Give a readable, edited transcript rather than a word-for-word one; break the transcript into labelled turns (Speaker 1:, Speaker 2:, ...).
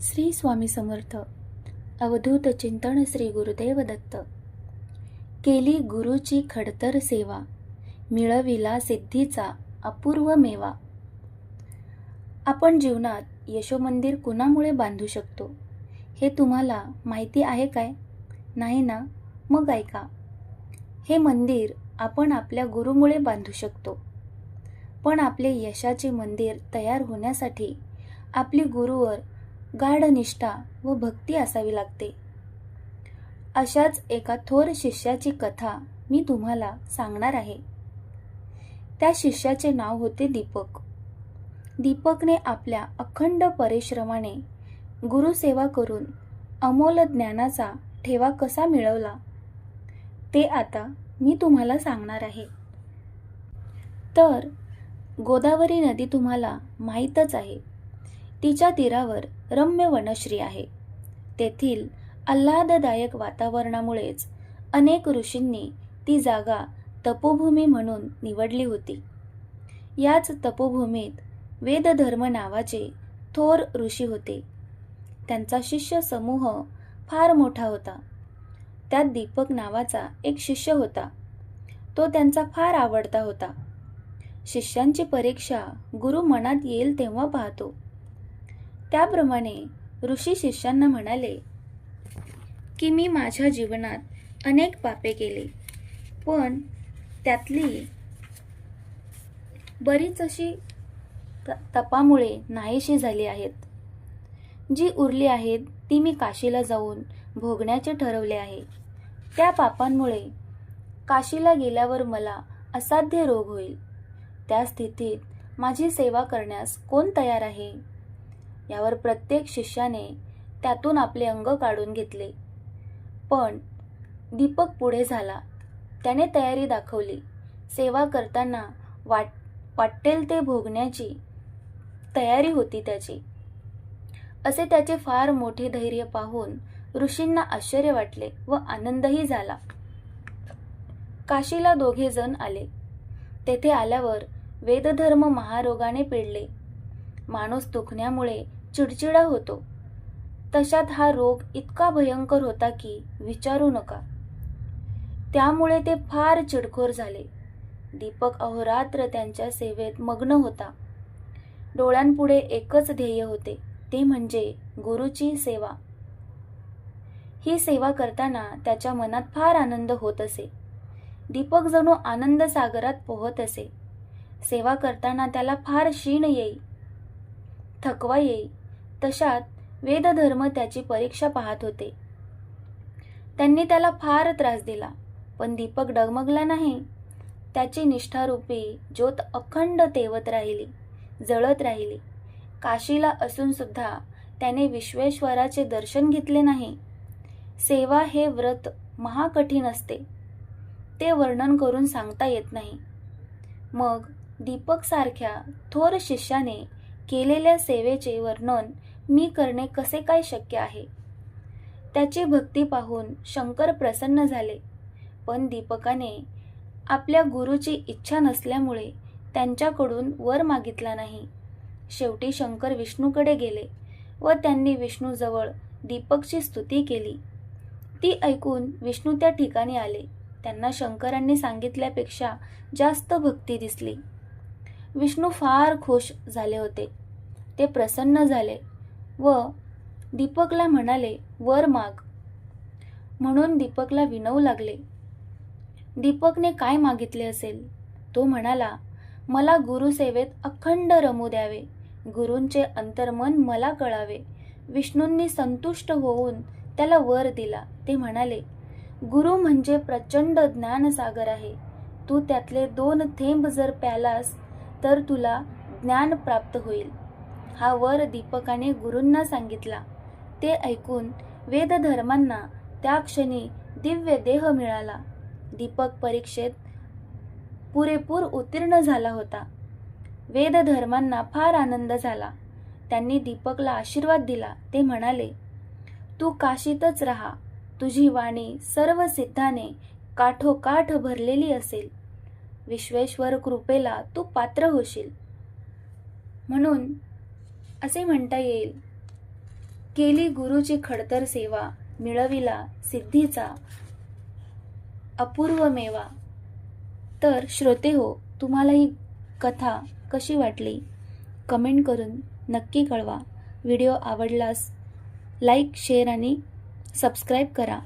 Speaker 1: श्री स्वामी समर्थ. अवधूत चिंतन श्री गुरुदेव दत्त. केली गुरुची खडतर सेवा, मिळविला सिद्धीचा अपूर्व मेवा. आपण जीवनात यशोमंदिर कुणामुळे बांधू शकतो हे तुम्हाला माहिती आहे काय? नाही ना? मग ऐका. हे मंदिर आपण आपल्या गुरुमुळे बांधू शकतो. पण आपले यशाचे मंदिर तयार होण्यासाठी आपली गुरुवर गाढ निष्ठा व भक्ती असावी लागते. अशाच एका थोर शिष्याची कथा मी तुम्हाला सांगणार आहे. त्या शिष्याचे नाव होते दीपक. दीपकने आपल्या अखंड परिश्रमाने गुरुसेवा करून अमोल ज्ञानाचा ठेवा कसा मिळवला ते आता मी तुम्हाला सांगणार आहे. तर गोदावरी नदी तुम्हाला माहीतच आहे. तिच्या तीरावर रम्य वनश्री आहे. तेथील आल्हाददायक वातावरणामुळेच अनेक ऋषींनी ती जागा तपोभूमी म्हणून निवडली होती. याच तपोभूमीत वेदधर्म नावाचे थोर ऋषी होते. त्यांचा शिष्य समूह फार मोठा होता. त्यात दीपक नावाचा एक शिष्य होता. तो त्यांचा फार आवडता होता. शिष्यांची परीक्षा गुरु मनात येईल तेव्हा पाहतो. त्याप्रमाणे ऋषी शिष्यांना म्हणाले की मी माझ्या जीवनात अनेक पापे केली, पण त्यातली बरीच अशी तपामुळे नाहीशी झाली आहेत. जी उरली आहेत ती मी काशीला जाऊन भोगण्याचे ठरवले आहे. त्या पापांमुळे काशीला गेल्यावर मला असाध्य रोग होईल. त्या स्थितीत माझी सेवा करण्यास कोण तयार आहे? यावर प्रत्येक शिष्याने त्यातून आपले अंग काढून घेतले. पण दीपक पुढे झाला. त्याने तयारी दाखवली. सेवा करताना वाटेल ते भोगण्याची तयारी होती त्याची. असे त्याचे फार मोठे धैर्य पाहून ऋषींना आश्चर्य वाटले व आनंदही झाला. काशीला दोघे जण आले. तेथे आल्यावर वेदधर्म महारोगाने पिडले. माणूस दुखण्यामुळे चिडचिडा होतो. तशात हा रोग इतका भयंकर होता की विचारू नका. त्यामुळे ते फार चिडखोर झाले. दीपक अहोरात्र त्यांच्या सेवेत मग्न होता. डोळ्यांपुढे एकच ध्येय होते, ते म्हणजे गुरुची सेवा. ही सेवा करताना त्याच्या मनात फार आनंद होत असे. दीपक जणू आनंद सागरात पोहत असे. सेवा करताना त्याला फार शीण येई, थकवा येई. तशात वेदधर्म त्याची परीक्षा पाहत होते. त्यांनी त्याला फार त्रास दिला, पण दीपक डगमगला नाही. त्याची निष्ठारूपी ज्योत अखंड तेवत राहिली, जळत राहिली. काशीला असून सुद्धा त्याने विश्वेश्वराचे दर्शन घेतले नाही. सेवा हे व्रत महाकठीण असते. ते वर्णन करून सांगता येत नाही. मग दीपक सारख्या थोर शिष्याने केलेल्या सेवेचे वर्णन मी करणे कसे काय शक्य आहे? त्याची भक्ती पाहून शंकर प्रसन्न झाले. पण दीपकाने आपल्या गुरुची इच्छा नसल्यामुळे त्यांच्याकडून वर मागितला नाही. शेवटी शंकर विष्णूकडे गेले व त्यांनी विष्णूजवळ दीपकची स्तुती केली. ती ऐकून विष्णू त्या ठिकाणी आले. त्यांना शंकरांनी सांगितल्यापेक्षा जास्त भक्ती दिसली. विष्णू फार खुश झाले होते. ते प्रसन्न झाले व दीपकला म्हणाले, वर माग. म्हणून दीपकला विनवू लागले. दीपकने काय मागितले असेल? तो म्हणाला, मला गुरुसेवेत अखंड रमू द्यावे. गुरूंचे अंतर्मन मला कळावे. विष्णूंनी संतुष्ट होऊन त्याला वर दिला. ते म्हणाले, गुरु म्हणजे प्रचंड ज्ञानसागर आहे. तू त्यातले 2 थेंब जर प्यालास तर तुला ज्ञान प्राप्त होईल. हा वर दीपकाने गुरूंना सांगितला. ते ऐकून वेदधर्मांना त्या क्षणी दिव्य देह मिळाला. दीपक परीक्षेत पुरेपूर उत्तीर्ण झाला होता. वेदधर्मांना फार आनंद झाला. त्यांनी दीपकला आशीर्वाद दिला. ते म्हणाले, तू काशीतच राहा. तुझी वाणी सर्व सिद्धाने काठोकाठ भरलेली असेल. विश्वेश्वर कृपेला तू पात्र होशील. म्हणून असे म्हणता येईल केली गुरुची खडतर सेवा, मिळविला सिद्धीचा अपूर्व मेवा. तर श्रोते हो, तुम्हाला ही कथा कशी वाटली कमेंट करून नक्की कळवा. व्हिडिओ आवडल्यास लाईक, शेअर आणि सबस्क्राईब करा.